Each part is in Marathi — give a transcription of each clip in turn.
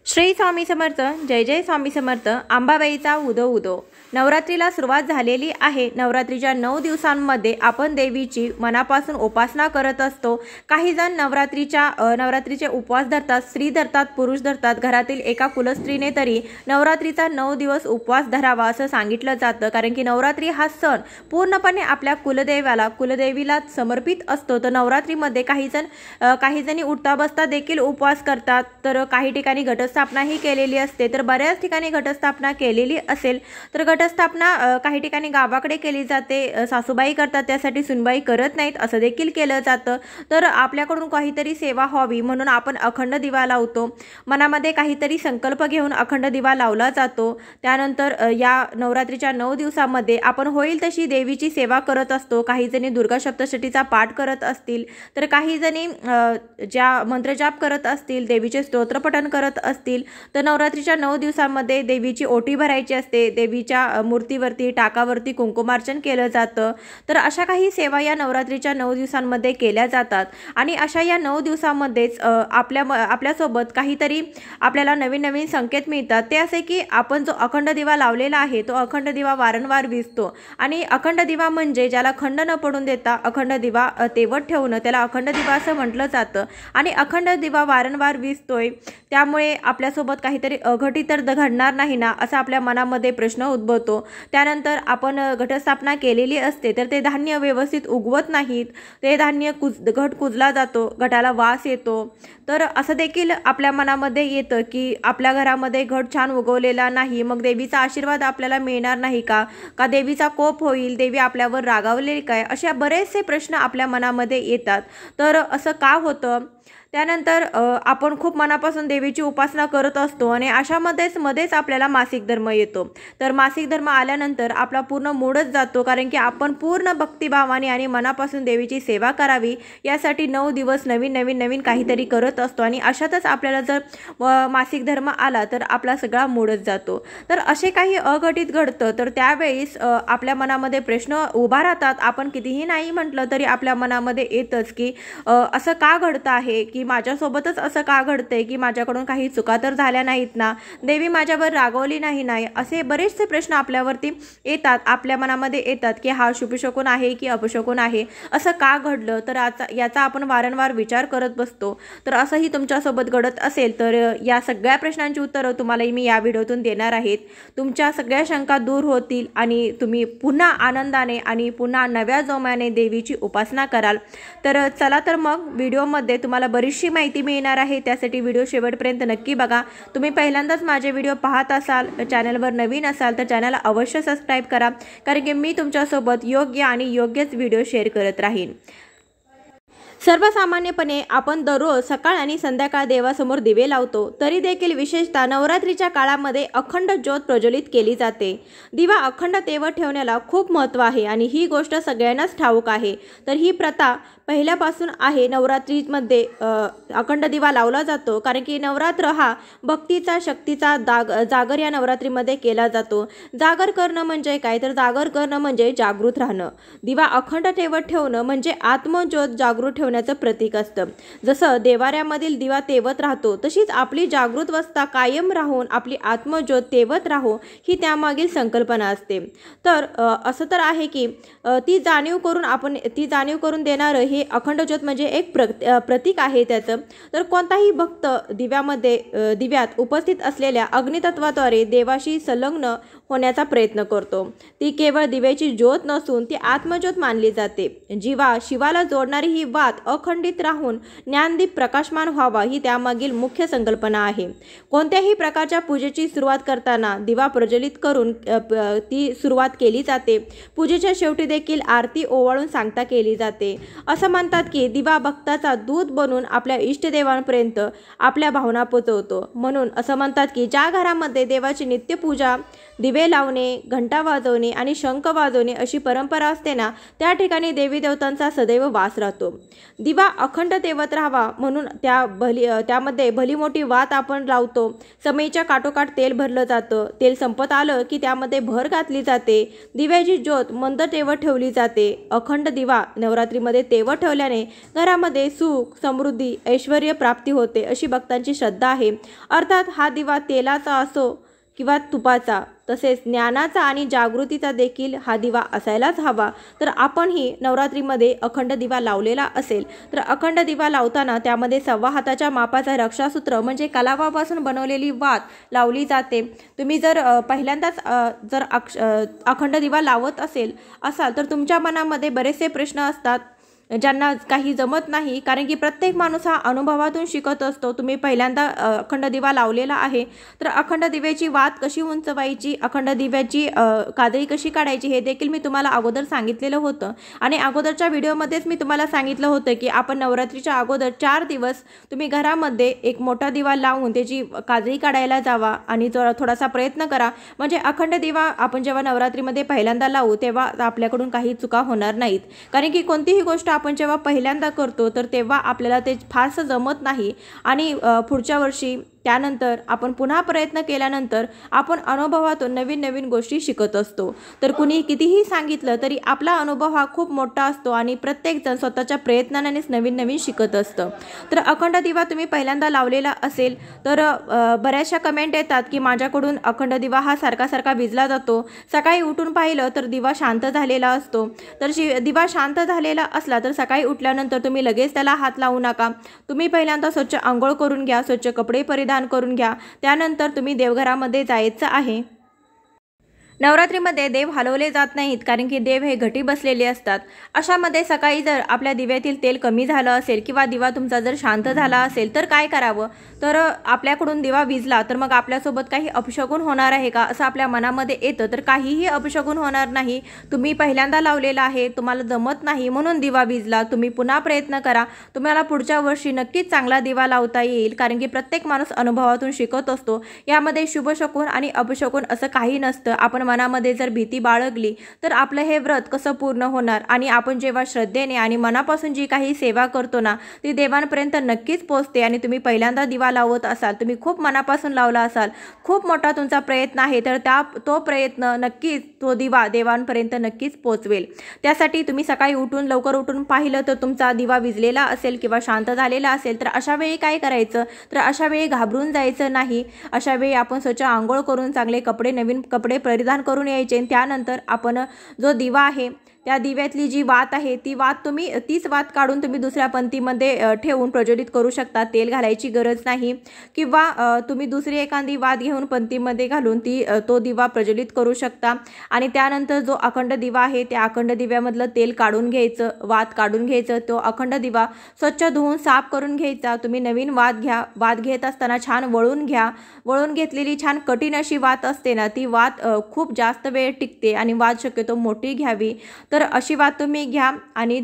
श्री स्वामी समर्थ. जय जय स्वामी समर्थ. अंबाबाईचा उदो उदो. नवरात्रीला सुरुवात झालेली आहे. नवरात्रीच्या 9 दिवसांमध्ये आपण देवीची मनापासून उपासना करत असतो. काही जण नवरात्रीचे उपवास धरतात, स्त्री धरतात, पुरुष धरतात. घरातील एका कुलस्त्रीने तरी नवरात्रीचा 9 दिवस उपवास धरावा असं सांगितलं जातं, कारण की नवरात्री हा सण पूर्णपणे आपल्या कुलदेवीला समर्पित असतो. तर नवरात्रीमध्ये काही जणी उठता बसता देखील उपवास करतात, तर काही ठिकाणी घटस्थापनाही केलेली असते. तर बऱ्याच ठिकाणी घटस्थापना केलेली असेल तर घटस्थापना काही ठिकाणी गावाकडे केली जाते, सासूबाई करतात, त्यासाठी सुनबाई करत नाहीत असं देखील केलं जातं. तर आपल्याकडून काहीतरी सेवा व्हावी म्हणून आपण अखंड दिवा लावतो. मनामध्ये काहीतरी संकल्प घेऊन अखंड दिवा लावला जातो. त्यानंतर या नवरात्रीच्या 9 दिवसामध्ये आपण होईल तशी देवीची सेवा करत असतो. काही जणी दुर्गा सप्तशतीचा पाठ करत असतील, तर काही जणी ज्या मंत्रजाप करत असतील, देवीचे स्तोत्रपठण करत असतील. तर नवरात्रीच्या 9 दिवसांमध्ये देवीची ओटी भरायची असते. देवीच्या मूर्तीवरती टाकावरती कुंकुमार्चन केलं जातं. तर अशा काही सेवा या नवरात्रीच्या 9 दिवसांमध्ये केल्या जातात. आणि अशा या 9 दिवसांमध्येच आपल्यासोबत काहीतरी आपल्याला नवीन नवीन संकेत मिळतात. ते असे की आपण जो अखंड दिवा लावलेला आहे तो अखंड दिवा वारंवार विझतो. आणि अखंड दिवा म्हणजे ज्याला खंड न पडून देता अखंड दिवा तेवत ठेवणं, त्याला अखंड दिवा असं म्हटलं जातं. आणि अखंड दिवा वारंवार विझतोय त्यामुळे आपल्यासोबत काहीतरी अघटित तर घडणार नाही ना असा आपल्या मनामध्ये प्रश्न उद्भवतो. त्यानंतर आपण घटस्थापना केलेली असते, तर ते धान्य व्यवस्थित उगवत नाहीत, ते धान्य घट कुजला जातो, घटाला वास येतो. तर असं देखील आपल्या मनामध्ये येतं की आपल्या घरामध्ये घट छान उगवलेला नाही, मग देवीचा आशीर्वाद आपल्याला मिळणार नाही का देवीचा कोप होईल, देवी आपल्यावर रागावली काय, अशा बरेचसे प्रश्न आपल्या मनामध्ये येतात. तर असं का होतं? त्यानंतर आपण खूप मनापासून देवीची उपासना करत असतो आणि मध्येच आपल्याला मासिक धर्म येतो. तर मासिक धर्म आल्यानंतर आपला पूर्ण मूडच जातो, कारण की आपण पूर्ण भक्तिभावाने आणि मनापासून देवीची सेवा करावी यासाठी 9 दिवस नवीन काहीतरी करत असतो. आणि अशातच आपल्याला जर मासिक धर्म आला तर आपला सगळा मूडच जातो. तर असे काही अघटित घडतं, तर त्यावेळेस आपल्या मनामध्ये प्रश्न उभा राहतात. आपण कितीही नाही म्हटलं तरी आपल्या मनामध्ये येतच की असं का घडतं आहे, की माझ्यासोबतच असं का घडतंय, की माझ्याकडून काही चुका तर झाल्या नाहीत ना, देवी माझ्यावर रागवली नाही, असे बरेचसे प्रश्न आपल्यावरती येतात, आपल्या मनामध्ये येतात की हा शुभशकुन आहे की अपशकुन आहे, असं का घडलं. तर याचा आपण वारंवार विचार करत बसतो. तर असंही तुमच्यासोबत घडत असेल तर या सगळ्या प्रश्नांची उत्तरं तुम्हाला मी या व्हिडिओतून देणार आहेत. तुमच्या सगळ्या शंका दूर होतील आणि तुम्ही पुन्हा आनंदाने आणि पुन्हा नव्या जोमाने देवीची उपासना कराल. तर चला तर मग व्हिडिओमध्ये तुम्हाला बरीचशी माहिती मिळणार आहे, त्यासाठी व्हिडिओ शेवटपर्यंत नक्की बघा. तुम्ही पहिल्यांदाच माझे व्हिडिओ पाहत असाल, चॅनलवर नवीन असाल तर चॅनलला अवश्य सबस्क्राईब करा, कारण की मी तुमच्यासोबत योग्य आणि योग्यच व्हिडिओ शेअर करत राहीन. सर्वसामान्यपणे आपण दररोज सकाळ आणि संध्याकाळ देवासमोर दिवे लावतो, तरी देखील विशेषतः नवरात्रीच्या काळामध्ये अखंड ज्योत प्रज्वलित केली जाते. दिवा अखंड तेवत ठेवण्याला खूप महत्त्व आहे आणि ही गोष्ट सगळ्यांनाच ठाऊक आहे. तर ही प्रथा पहिल्यापासून आहे. नवरात्रीमध्ये अखंड दिवा लावला जातो, कारण की नवरात्र हा भक्तीचा शक्तीचा जागर या नवरात्रीमध्ये केला जातो. जागर करणं म्हणजे काय, तर जागर करणं म्हणजे जागृत राहणं. दिवा अखंड ठेवत ठेवणं म्हणजे आत्मज्योत जागृत ठेवण्याचं प्रतीक असतं. जसं देवाऱ्यामधील दिवा तेवत राहतो, तशीच आपली जागृत अवस्था कायम राहून आपली आत्मज्योत तेवत राहो ही त्यामागील संकल्पना असते. तर असं तर आहे की ती जाणीव करून देणारं हे अखंड ज्योत म्हणजे एक प्रतीक आहे त्याचं. तर कोणताही भक्त दिव्यात उपस्थित असलेल्या अग्नितत्वाद्वारे देवाशी संलग्न होण्याचा प्रयत्न करतो. ती केवळ दिव्याची ज्योत नसून ती आत्मज्योत मानली जाते. शिवाला जोडणारी ही वात अखंडित राहून ज्ञानदीप प्रकाशमान व्हावा ही त्यामागील मुख्य संकल्पना आहे. कोणत्याही प्रकारच्या पूजेची सुरुवात करताना दिवा प्रज्वलित करून ती सुरुवात केली जाते. पूजेच्या शेवटी देखील आरती ओवाळून सांगता केली जाते. असं म्हणतात की दिवा भक्ताचा दूत बनून आपल्या इष्टदेवांपर्यंत आपल्या भावना पोचवतो. म्हणून असं म्हणतात की ज्या घरामध्ये देवाची नित्यपूजा, दिवे लावणे, घंटा वाजवणे आणि शंख वाजवणे अशी परंपरा असते ना, त्या ठिकाणी देवी देवतांचा सदैव वास राहतो. दिवा अखंड तेवत राहावा म्हणून त्यामध्ये भली मोठी वात आपण लावतो। समईच्या काठोकाठ तेल भरलं जातं। तेल संपत आलं की त्यामध्ये भर घातली जाते। दिव्याची ज्योत मंद तेवत ठेवली जाते। अखंड दिवा नवरात्रीमध्ये तेवत ठेवल्याने घरामध्ये सुख, समृद्धी, ऐश्वर्य प्राप्ती होते अशी भक्तांची श्रद्धा आहे। अर्थात हा दिवा तेलाचा असो किंवा तुपाचा, तसेच ज्ञानाचा आणि जागृतीचा देखील हा दिवा असायलाच हवा। तर आपणही नवरात्रीमध्ये अखंड दिवा लावलेला असेल तर अखंड दिवा लावताना त्यामध्ये 1.25 हाताच्या मापाचा रक्षासूत्र म्हणजे कलावापासून बनवलेली वात लावली जाते। तुम्ही जर पहिल्यांदाच अखंड दिवा लावत असाल तर तुमच्या मनामध्ये बरेचसे प्रश्न असतात ज्यांना काही जमत नाही, कारण की प्रत्येक माणूस हा अनुभवातून शिकत असतो। तुम्ही पहिल्यांदा अखंड दिवा लावलेला आहे तर अखंड दिव्याची वात कशी उंचवायची, अखंड दिव्याची काजळी कशी काढायची हे देखील मी तुम्हाला अगोदर सांगितलेलं होतं। आणि अगोदरच्या व्हिडिओमध्येच मी तुम्हाला सांगितलं होतं की आपण नवरात्रीच्या अगोदर 4 दिवस तुम्ही घरामध्ये एक मोठा दिवा लावून त्याची काजळी काढायला जावा आणि थोडासा प्रयत्न करा, म्हणजे अखंड दिवा आपण जेव्हा नवरात्रीमध्ये पहिल्यांदा लावू तेव्हा आपल्याकडून काही चुका होणार नाहीत। कारण की कोणतीही गोष्ट आपण जेव्हा पहिल्यांदा करतो तर तेव्हा आपल्याला ते फारसं जमत नाही आणि पुढच्या वर्षी त्यानंतर आपण पुन्हा प्रयत्न केल्यानंतर आपण अनुभवातून नवीन नवीन गोष्टी शिकत असतो। तर कुणी कितीही सांगितलं तरी आपला अनुभव हा खूप मोठा असतो आणि प्रत्येक जण स्वतःच्या प्रयत्नानेच नवीन नवीन शिकत असतं। तर अखंड दिवा तुम्ही पहिल्यांदा लावलेला असेल तर बऱ्याचशा कमेंट येतात की माझ्याकडून अखंड दिवा हा सारखा विझला जातो। सकाळी उठून पाहिलं तर दिवा शांत झालेला असतो। तर दिवा शांत झालेला असला तर सकाळी उठल्यानंतर तुम्ही लगेच त्याला हात लावू नका। तुम्ही पहिल्यांदा स्वच्छ आंघोळ करून घ्या, स्वच्छ कपडे परिधान करून घ्या, त्यानंतर तुम्ही देवघरामध्ये जायचं आहे। नवरात्रीमध्ये देव हलवले जात नाहीत, कारण की देव हे घटी बसलेले असतात। अशामध्ये सकाळी जर आपल्या दिव्यातील तेल कमी झालं असेल किंवा दिवा तुमचा जर शांत झाला असेल तर काय करावं, तर आपल्याकडून दिवा विझला तर मग आपल्यासोबत काही अपशगुन होणार आहे का असं आपल्या मनामध्ये येतं। तर काहीही अपशगुन होणार नाही। तुम्ही पहिल्यांदा लावलेला आहे, तुम्हाला जमत नाही म्हणून दिवा विझला, तुम्ही पुन्हा प्रयत्न करा, तुम्हाला पुढच्या वर्षी नक्कीच चांगला दिवा लावता येईल। कारण की प्रत्येक माणूस अनुभवातून शिकत असतो। यामध्ये शुभशकुन आणि अपशकुन असं काही नसतं। आपण मनामध्ये जर भीती बाळगली तर आपलं हे व्रत कसं पूर्ण होणार, आणि आपण जेव्हा श्रद्धेने आणि मनापासून जी काही सेवा करतो ना ती देवांपर्यंत नक्कीच पोहोचते। आणि तुम्ही पहिल्यांदा दिवा लावत असाल, तुम्ही खूप मनापासून लावला असाल, खूप मोठा तुमचा प्रयत्न आहे, तर तो प्रयत्न नक्कीच तो दिवा देवांपर्यंत नक्कीच पोहोचवेल। त्यासाठी तुम्ही सकाळी लवकर उठून पाहिलं तर तुमचा दिवा विझलेला असेल किंवा शांत झालेला असेल तर अशा वेळी काय करायचं, तर अशा वेळी घाबरून जायचं नाही। अशा वेळी आपण स्वच्छ आंघोळ करून चांगले नवीन कपडे परिधान करून यायचे। त्यानंतर आपण जो दिवा आहे त्या दिव्यातली जी वात आहे ती वात तुम्ही तीच वात काढून तुम्ही दुसऱ्या पंतीमध्ये ठेवून प्रज्वलित करू शकता। तेल घालायची गरज नाही, किंवा तुम्ही दुसरी एखादी वात घेऊन पंतीमध्ये घालून तो दिवा प्रज्वलित करू शकता। आणि त्यानंतर जो अखंड दिवा आहे त्या अखंड दिव्यामधलं तेल काढून घ्यायचं, वात काढून घ्यायचं, तो अखंड दिवा स्वच्छ धुवून साफ करून घ्यायचा। तुम्ही नवीन वात घ्या, वात घेत असताना छान वळून घ्या। वळून घेतलेली छान कठीण अशी वात असते ना ती वात खूप जास्त वेळ टिकते आणि वात शक्यतो मोठी घ्यावी। तर अशी वात तुम्ही घ्या आणि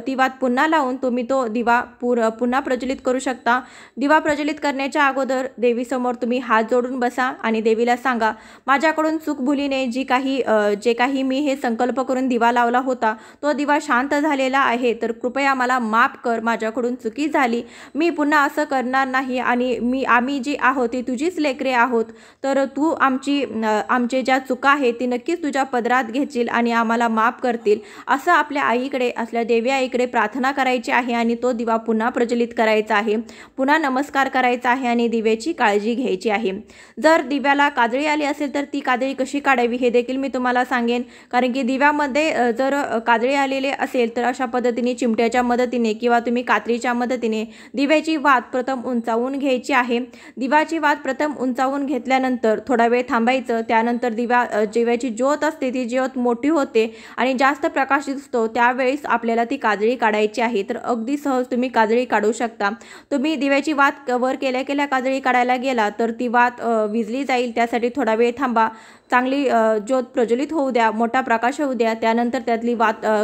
ती वात पुन्हा लावून तुम्ही तो दिवा पुन्हा प्रज्वलित करू शकता। दिवा प्रज्वलित करण्याच्या अगोदर देवीसमोर तुम्ही हात जोडून बसा आणि देवीला सांगा, माझ्याकडून चूकभुलीने जे काही मी हे संकल्प करून दिवा लावला होता तो दिवा शांत झालेला आहे, तर कृपया मला माफ कर, माझ्याकडून चुकी झाली, मी पुन्हा असं करणार नाही आणि आम्ही जी आहोत ती तुझीच लेकरे आहोत, तर तू आमचे ज्या चुका आहेत ती नक्कीच तुझ्या पदरात घेशील आणि आम्हाला माफ करतील असं आपल्या आईकडे, असल्या देवी आईकडे प्रार्थना करायची आहे। आणि तो दिवा पुन्हा प्रज्वलित करायचा आहे, पुन्हा नमस्कार करायचा आहे आणि दिव्याची काळजी घ्यायची आहे। जर दिव्याला काजळी आली असेल तर ती काजळी कशी काढावी हे देखील मी तुम्हाला सांगेन, कारण की दिव्यामध्ये जर काजळी आलेले असेल तर अशा पद्धतीने चिमट्याच्या मदतीने किंवा तुम्ही कात्रीच्या मदतीने दिव्याची वात प्रथम उंचावून घ्यायची आहे। दिव्याची वात प्रथम उंचावून घेतल्यानंतर थोडा वेळ थांबायचं। त्यानंतर दिव्याची ज्योत असते ती ज्योत मोठी होते आणि जास्त प्रकाश दिसतो, त्यावेळेस आपल्याला ती काजळी काढायची आहे। तर अगदी सहज तुम्ही काजळी काढू शकता। तुम्ही दिव्याची वात वर केल्या काजळी काढायला गेला तर ती वात विझली जाईल, त्यासाठी थोडा वेळ थांबा। चांगली ज्योत प्रज्वलित होऊ द्या, मोठा प्रकाश होऊ द्या. त्यानंतर त्यातली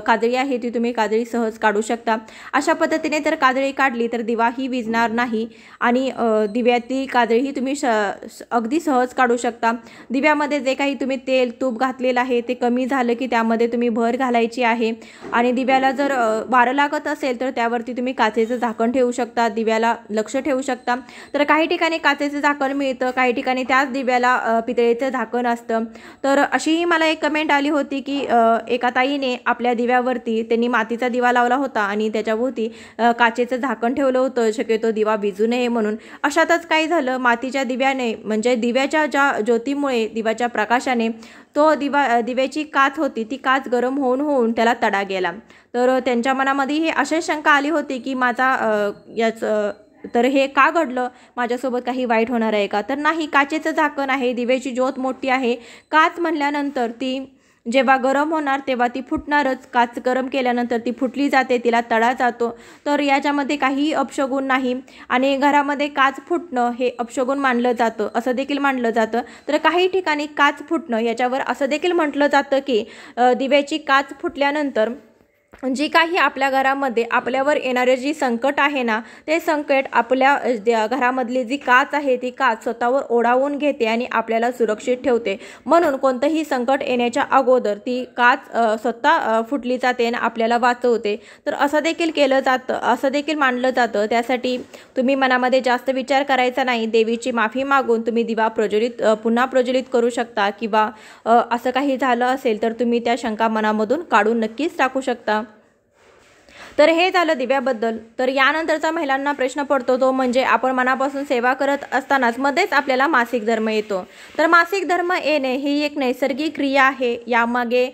काजळी आहे ती तुम्ही काजळी सहज काढू शकता. अशा पद्धतीने जर काजळी काढली तर दिवाही विझणार नाही आणि दिव्यातली काजळीही तुम्ही अगदी सहज काढू शकता. दिव्यामध्ये जे काही तुम्ही तेल तूप घातलेलं आहे ते कमी झालं की त्यामध्ये तुम्ही भर घालायची आहे आणि दिव्याला जर वारं लागत असेल तर त्यावरती तुम्ही काचेचं झाकण ठेवू शकता, दिव्याला लक्ष ठेवू शकता. तर काही ठिकाणी काचेचं झाकण मिळतं, काही ठिकाणी त्याच दिव्याला पितळेचं झाकण असतं. तर अशीही मला एक कमेंट आली होती की एका ताईने आपल्या दिव्यावरती त्यांनी मातीचा दिवा लावला होता आणि त्याच्याभोवती काचेचं झाकण ठेवलं होतं, शक्यतो दिवा भिजू नये म्हणून. अशातच काय झालं, मातीच्या दिव्याने म्हणजे दिव्याच्या ज्या ज्योतीमुळे, दिव्याच्या प्रकाशाने तो दिव्याची काच होती ती काच गरम होऊन होऊन त्याला तडा गेला. तर त्यांच्या मनामध्ये ही अशी शंका आली होती की तर हे का घडलं, माझ्यासोबत काही वाईट होणार आहे का? तर नाही, काचेचं झाकण आहे, दिव्याची ज्योत मोठी आहे. काच म्हणल्यानंतर ती जेव्हा गरम होणार तेव्हा ती फुटणारच. काच गरम केल्यानंतर ती फुटली जाते, तिला तडा जातो. तर याच्यामध्ये काही अपशगुन नाही आणि घरामध्ये काच फुटणं हे अपशगुन मानलं जातं, असं देखील मानलं जातं. तर काही ठिकाणी काच फुटणं याच्यावर असं देखील म्हटलं जातं की दिव्याची काच फुटल्यानंतर जी काही आपल्या घरामध्ये आपल्यावर येणारे जी संकट आहे ना, ते संकट आपल्या घरामधली जी काच आहे ती काच स्वतःवर ओढावून घेते आणि आपल्याला सुरक्षित ठेवते. म्हणून कोणतंही संकट येण्याच्या अगोदर ती काच स्वतः फुटली जाते आणि आपल्याला वाचवते. तर असं देखील केलं जातं, असं देखील मानलं जातं. त्यासाठी तुम्ही मनामध्ये जास्त विचार करायचा नाही. देवीची माफी मागून तुम्ही दिवा पुन्हा प्रज्वलित करू शकता किंवा असं काही झालं असेल तर तुम्ही त्या शंका मनामधून काढून नक्कीच टाकू शकता. तर हे झालं दिव्याबद्दल. तर यानंतरचा महिलांना प्रश्न पडतो तो म्हणजे आपण मनापासून सेवा करत असतानाच मध्येच आपल्याला मासिक धर्म येतो. तर मासिक धर्म येणे ही एक नैसर्गिक क्रिया आहे. यामागे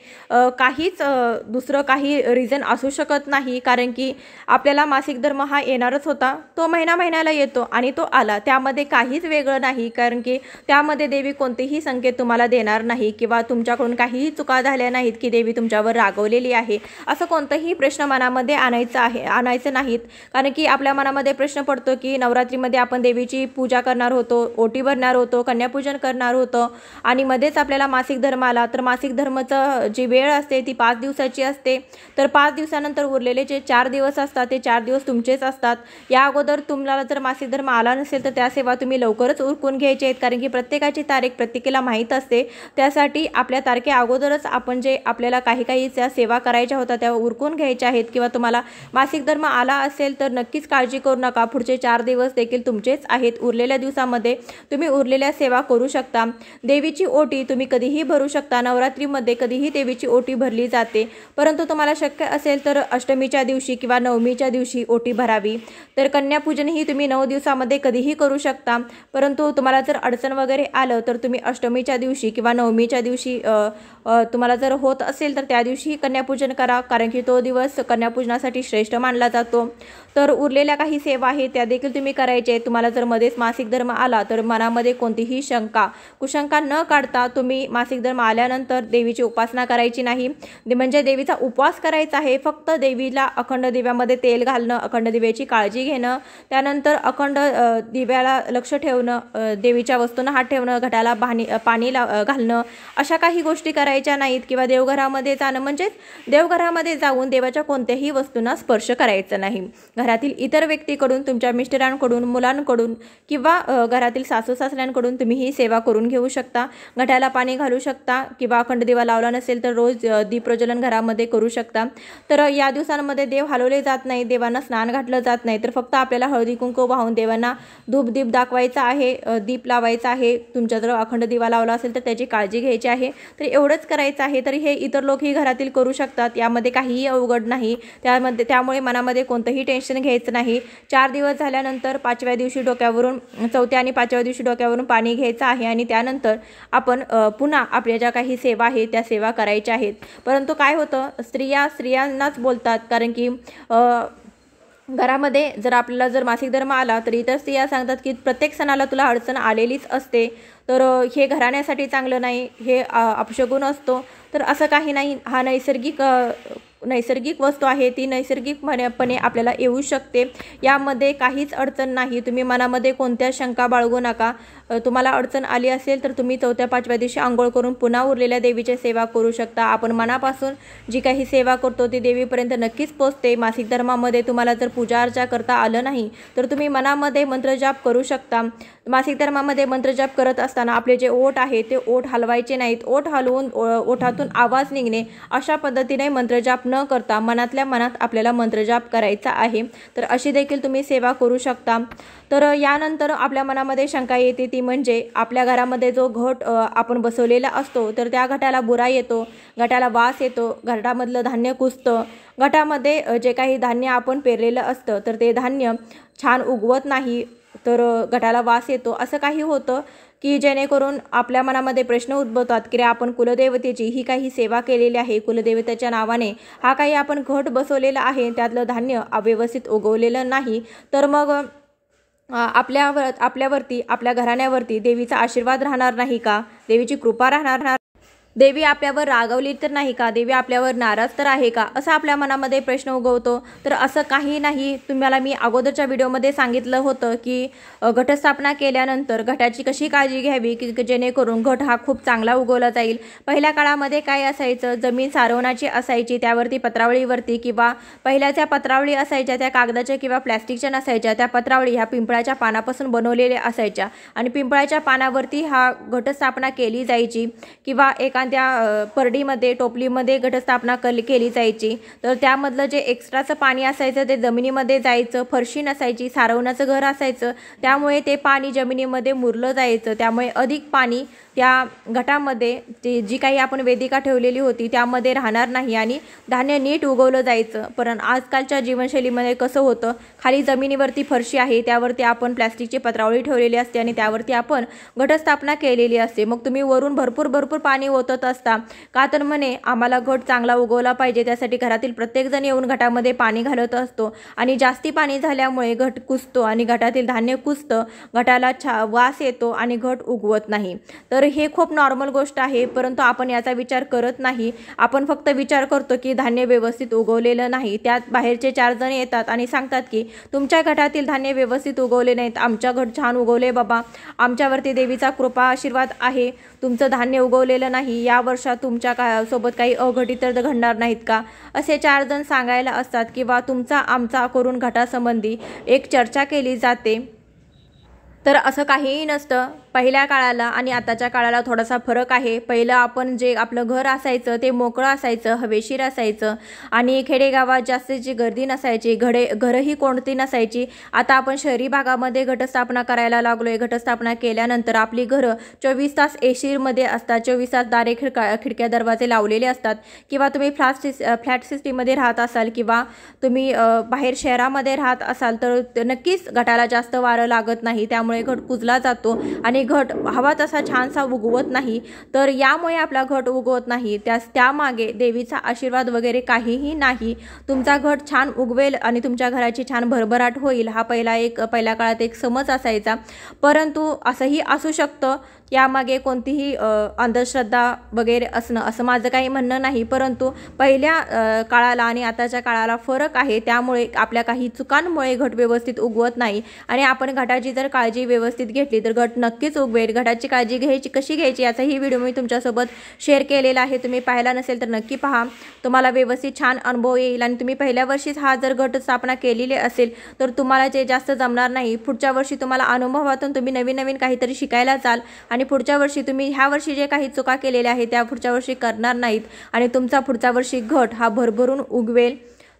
काहीच दुसरं काही रिझन असू शकत नाही, कारण की आपल्याला मासिक धर्म हा येणारच होता. तो महिन्याला येतो आणि तो आला, त्यामध्ये काहीच वेगळं नाही, कारण की त्यामध्ये देवी कोणतेही संकेत तुम्हाला देणार नाही किंवा तुमच्याकडून काहीही चुका झाल्या नाहीत की देवी तुमच्यावर रागवलेली आहे, असं कोणताही प्रश्न मनामध्ये आणायचं नाहीत. कारण की आपल्या मनामध्ये प्रश्न पडतो की नवरात्रीमध्ये आपण देवीची पूजा करणार होतो, ओटी भरणार होतो, कन्यापूजन करणार होतो आणि मध्येच आपल्याला मासिक धर्म आला. तर मासिक धर्माचं जी वेळ असते ती 5 दिवसाची असते. तर 5 दिवसानंतर उरलेले जे 4 दिवस असतात ते 4 दिवस तुमचेच असतात. या अगोदर तुम्हाला जर मासिक धर्म आला नसेल तर त्या सेवा तुम्ही लवकरच उरकून घ्यायचे आहेत, कारण की प्रत्येकाची तारीख प्रत्येकाला माहीत असते. त्यासाठी आपल्या तारखे अगोदरच आपण जे आपल्याला काही त्या सेवा करायच्या होत्या त्या उरकून घ्यायच्या आहेत. किंवा तुम्हाला मासिक धर्म आला असेल तर नक्कीच काळजी करू नका, पुढचे 4 दिवस देखील तुमचेच आहेत. उरलेल्या दिवसामध्ये तुम्ही उरलेल्या सेवा करू शकता. देवीची ओटी तुम्ही कधीही भरू शकता. नवरात्रीमध्ये कधीही देवीची ओटी भरली जाते, परंतु तुम्हाला शक्य असेल तर अष्टमीच्या दिवशी किंवा नवमीच्या दिवशी ओटी भरावी. तर कन्यापूजनही तुम्ही 9 दिवसामध्ये कधीही करू शकता, परंतु तुम्हाला जर अडचण वगैरे आलं तर तुम्ही अष्टमीच्या दिवशी किंवा नवमीच्या दिवशी तुम्हाला जर होत असेल तर त्या दिवशी कन्यापूजन करा, कारण की तो दिवस कन्यापूजनासाठी श्रेष्ठ मानला जातो. तर उरलेल्या काही सेवा आहेत त्या देखील तुम्ही करायचे. तुम्हाला जर मध्येच मासिक धर्म आला तर मनामध्ये कोणतीही कुशंका न काढता तुम्ही मासिक धर्म आल्यानंतर देवीची उपासना करायची नाही, म्हणजे देवीचा उपवास करायचा आहे. फक्त देवीला अखंड दिव्यामध्ये तेल घालणं, अखंड दिव्याची काळजी घेणं, त्यानंतर अखंड दिव्याला लक्ष ठेवणं, देवीच्या वस्तूंना हात ठेवणं, घटाला पाणी घालणं, अशा काही गोष्टी करायच्या नाहीत. किंवा देवघरामध्ये जाणं म्हणजेच देवघरामध्ये जाऊन देवाच्या कोणत्याही वस्तूंना स्पर्श करायचा नाही. घरातील इतर व्यक्तीकडून, तुमच्या मिस्टरांकडून, मुलांकडून किंवा घरातील सासू सासऱ्यांकडून तुम्ही ही सेवा करून घेऊ शकता. घटाला पाणी घालू शकता किंवा अखंड दिवा लावला नसेल तर रोज दीप प्रज्वलन घरामध्ये करू शकता. तर या दिवसांमध्ये देव हलवले जात नाही, देवांना स्नान घातलं जात नाही, तर फक्त आपल्याला हळदी कुंकू वाहून देवांना धूप दीप दाखवायचा आहे, दीप लावायचा आहे. तुमच्या जर अखंड दिवा लावला असेल तर त्याची काळजी घ्यायची आहे. तर एवढंच करायचं आहे. तर हे इतर लोकही घरातील करू शकतात, यामध्ये काहीही अवघड नाही. त्यामुळे मनामध्ये कोणतंही टेन्शन घ्यायचं नाही. 4 दिवस झाल्यानंतर 5व्या दिवशी डोक्यावरून, 4थ्या आणि 5व्या दिवशी डोक्यावरून पाणी घ्यायचं आहे आणि त्यानंतर आपण पुन्हा आपल्या ज्या काही सेवा आहेत त्या सेवा करायच्या आहेत. परंतु काय होतं, स्त्रियांनाच बोलतात, कारण की घरामध्ये जर आपल्याला जर मासिक धर्म आला तर इतर स्त्रिया सांगतात की प्रत्येक सणाला तुला अडचण आलेलीच असते, तर हे घराण्यासाठी चांगलं नाही, हे अपशगुन असतो. तर असं काही नाही, हा नैसर्गिक नैसर्गिक वस्तू आहे ती नैसर्गिकपणे आपल्याला येऊ शकते, यामध्ये काहीच अडचण नाही। तुम्ही मनामध्ये कोणत्या शंका बाळगू नका। तुम्हाला अडचण आली असेल तर तुम्ही 4थ्या-5व्या दिवशी आंघोळ करून पुन्हा उरलेल्या देवीची सेवा करू शकता। आपण मनापासून जी काही सेवा करतो ती देवीपर्यंत नक्कीच पोहोचते। मासिक धर्मामध्ये तुम्हाला जर पूजा अर्चा करता आलं नाही तर तुम्ही मनामध्ये मंत्रजाप करू शकता। मासिक धर्मामध्ये मंत्रजाप करत असताना आपले जे ओठ आहे ते ओठ हलवायचे नाहीत। ओठ हलवून ओठातून आवाज निघणे अशा पद्धतीने मंत्रजाप न करता मनातल्या मनात आपल्याला मंत्रजाप करायचा आहे। तर अशी देखील तुम्ही सेवा करू शकता। तर यानंतर आपल्या मनामध्ये शंका येते ती म्हणजे आपल्या घरामध्ये जो घट आपण बसवलेला असतो तर त्या घटाला बुरा येतो, घटाला वास येतो, घटामधलं धान्य कुजतं, घटामध्ये जे काही धान्य आपण पेरलेलं असतं तर ते धान्य छान उगवत नाही, तर घटाला वास येतो, असं काही होतं की जेणेकरून आपल्या मनामध्ये प्रश्न उद्भवतात की आपण कुलदेवतेची ही काही सेवा केलेली आहे, कुलदेवतेच्या नावाने हा काही आपण घट बसवलेला आहे, त्यातलं धान्य अव्यवस्थित उगवलेलं नाही, तर मग आपल्यावरती आपल्या घराण्यावरती देवीचा आशीर्वाद राहणार नाही का? देवीची कृपा राहणार? देवी आपल्यावर रागवली तर नाही का? देवी आपल्यावर नाराज तर आहे का? असं आपल्या मनामध्ये प्रश्न उगवतो। तर असं काही नाही। तुम्हाला मी अगोदरच्या व्हिडिओमध्ये सांगितलं होतं की घटस्थापना केल्यानंतर घटाची कशी काळजी घ्यावी की जेणेकरून घट हा खूप चांगला उगवला जाईल। पहिल्या काळामध्ये काय असायचं, जमीन सारवणाची असायची, त्यावरती पत्रावळीवरती किंवा पहिल्याच्या पत्रावळी असायच्या त्या कागदाच्या किंवा प्लॅस्टिकच्या नसायच्या, त्या पत्रावळी ह्या पिंपळाच्या पानापासून बनवलेल्या असायच्या आणि पिंपळाच्या पानावरती हा घटस्थापना केली जायची किंवा एका त्या परडीमध्ये टोपलीमध्ये घटस्थापना केली जायची। तर त्यामधलं जे एक्स्ट्राचं पाणी असायचं ते जमिनीमध्ये जायचं, फरशी नसायची, सारवणाचं घर असायचं, त्यामुळे ते पाणी जमिनीमध्ये मुरलं जायचं, त्यामुळे अधिक पाणी त्या घटामध्ये जी काही आपण वेदिका ठेवलेली होती त्यामध्ये राहणार नाही आणि धान्य नीट उगवलं जायचं। पण आजकालच्या जीवनशैलीमध्ये कसं होतं, खाली जमिनीवरती फरशी आहे, त्यावरती आपण प्लास्टिकची पत्रावळी ठेवलेली असते आणि त्यावरती आपण घटस्थापना केलेली असते। मग तुम्ही वरून भरपूर पाणी ओतत असता का? तर म्हणे आम्हाला घट चांगला उगवला पाहिजे, त्यासाठी घरातील प्रत्येकजण येऊन घटामध्ये पाणी घालत असतो आणि जास्ती पाणी झाल्यामुळे घट कुजतो आणि घटातील धान्य कुजतं, घटाला वास येतो आणि घट उगवत नाही। तर हे खूप नॉर्मल गोष्ट आहे, परंतु आपण याचा विचार करत नाही। आपण फक्त विचार करतो की धान्य व्यवस्थित उगवलेलं नाही। त्यात बाहेरचे 4 जण येतात आणि सांगतात की तुमच्या घटातील धान्य व्यवस्थित उगवले नाहीत, आमच्या घट छान उगवले बाबा, आमच्यावरती देवीचा कृपा आशीर्वाद आहे, तुमचं धान्य उगवलेलं नाही, या वर्षात तुमच्या सोबत काही अघटित तर घडणार नाहीत का? असे 4 जण सांगायला असतात किंवा तुमचा आमचा करून घटासंबंधी एक चर्चा केली जाते। तर असं काहीही नसतं। पहिल्या काळाला आणि आताच्या काळाला थोडासा फरक आहे। पहिलं आपण जे आपलं घर असायचं ते मोकळं असायचं, हवेशीर असायचं आणि खेडेगावात जास्तीची गर्दी नसायची, घरही कोणती नसायची। आता आपण शहरी भागामध्ये घटस्थापना करायला लागलोय। घटस्थापना केल्यानंतर आपली घरं 24 तास एसीमध्ये असतात, 24 तास दारे खिडक्या दरवाजे लावलेले असतात किंवा तुम्ही फ्लॅट सिस्टीममध्ये राहत असाल किंवा तुम्ही बाहेर शहरामध्ये राहत असाल तर नक्कीच घटाला जास्त वारं लागत नाही, त्यामुळे घट कुजला जातो आणि घट हवा तसा छानसा उगवत नाही। तर यामुळे आपला घट उगवत नाही, त्यामागे देवीचा आशीर्वाद वगैरे काहीही नाही। तुमचा घट छान उगवेल आणि तुमच्या घराची छान भरभराट होईल हा पहिल्या काळात एक समज असायचा। परंतु असंही असू शकतं, यामागे कोणतीही अंधश्रद्धा वगैरे असं माझं काही म्हणणं नाही, परंतु पहिल्या काळाला आणि आताच्या काळाला फरक आहे। त्यामुळे आपल्या काही चुकांमुळे घट व्यवस्थित उगवत नाही आणि आपण घटाची जर काळजी व्यवस्थित घेतली तर घट नक्कीच उगवेल। घटाची काळजी कशी घ्यायची याचाही व्हिडिओ मी तुमच्यासोबत शेअर केलेला आहे, तुम्ही पाहिला नसेल तर नक्की पहा, तुम्हाला व्यवस्थित छान अनुभव येईल। आणि तुम्ही पहिल्या वर्षीच हा जर घट स्थापना केलेली असेल तर तुम्हाला जे जास्त जमणार नाही, पुढच्या वर्षी तुम्हाला अनुभवातून तुम्ही नवीन काहीतरी शिकायला जाल आणि पुढच्या वर्षी तुम्ही ह्या वर्षी जे काही चुका केलेल्या आहेत त्या पुढच्या वर्षी करणार नाहीत आणि तुमचा पुढच्या वर्षी घट हा भरभरून उगवेल।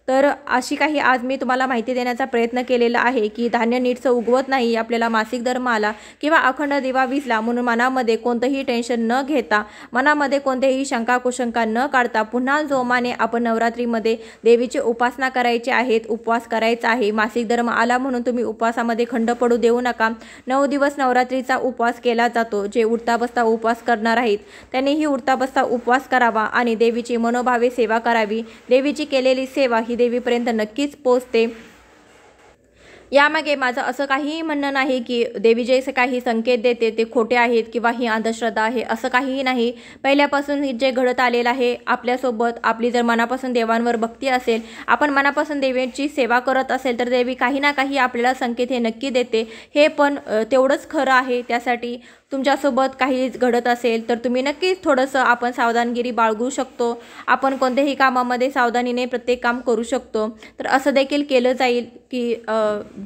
तर अशी काही आज मी तुम्हाला माहिती देण्याचा प्रयत्न केलेला आहे की धान्य नीटसं उगवत नाही, आपल्याला मासिक धर्म आला किंवा अखंड दिवा विझला म्हणून मनामध्ये कोणतंही टेन्शन न घेता, मनामध्ये कोणतेही शंका कुशंका न काढता पुन्हा जोमाने आपण नवरात्रीमध्ये देवीची उपासना करायची आहेत, उपवास करायचा आहे। मासिक धर्म आला म्हणून तुम्ही उपवासामध्ये खंड पडू देऊ नका। 9 दिवस नवरात्रीचा उपवास केला जातो। जे उठता बसता उपवास करणार आहेत त्यांनीही उठता बसता उपवास करावा आणि देवीची मनोभावे सेवा करावी। देवीची केलेली सेवा ही देवीपर्यंत नक्कीच पोहोचते। यामागे माझं असं काहीही म्हणणं नाही की देवी जे काही संकेत देते ते खोटे आहेत किंवा ही अंधश्रद्धा आहे, असं काहीही नाही. पहिल्यापासून जे घडत आलेलं आहे आपल्यासोबत, आपली जर मनापासून देवांवर भक्ती असेल, आपण मनापासून देवीची सेवा करत असेल तर देवी काही ना काही आपल्याला संकेत हे नक्की देते. हे पण तेवढंच खरं आहे. त्यासाठी तुमच्यासोबत काही घडत असेल तर तुम्ही नक्कीच थोडंसं आपण सावधानगिरी बाळगू शकतो. आपण कोणत्याही कामामध्ये सावधानीने प्रत्येक काम करू शकतो. तर असं देखील केलं जाईल की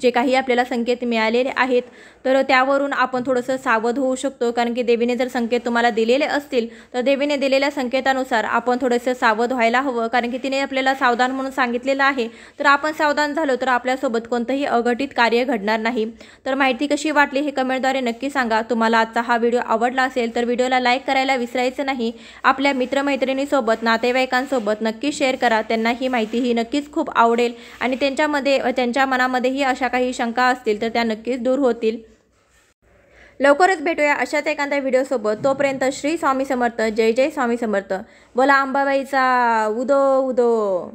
जे काही आपल्याला संकेत मिळालेले आहेत तर त्यावरून आपण थोडंसं सावध होऊ शकतो. कारण की देवीने जर संकेत तुम्हाला दिलेले असतील तर देवीने दिलेल्या संकेतानुसार आपण थोडंसं सावध व्हायला हवं. कारण की तिने आपल्याला सावधान म्हणून सांगितलेलं आहे. तर आपण सावधान झालो तर आपल्यासोबत कोणतंही अघटित कार्य घडणार नाही. तर माहिती कशी वाटली हे कमेंटद्वारे नक्की सांगा. तुम्हाला आजचा हा व्हिडिओ आवडला असेल तर व्हिडिओला लाईक करायला विसरायचं नाही. आपल्या मित्रमैत्रिणीसोबत, नातेवाईकांसोबत नक्की शेअर करा. त्यांना ही माहिती ही नक्कीच खूप आवडेल आणि त्यांच्या मनामध्येही अशा काही शंका असतील तर त्या नक्कीच दूर होतील. लवकरच भेटूया अशाच एखाद्या व्हिडिओसोबत. तोपर्यंत श्री स्वामी समर्थ. जय जय स्वामी समर्थ. बोला अंबाबाईचा उदो उदो.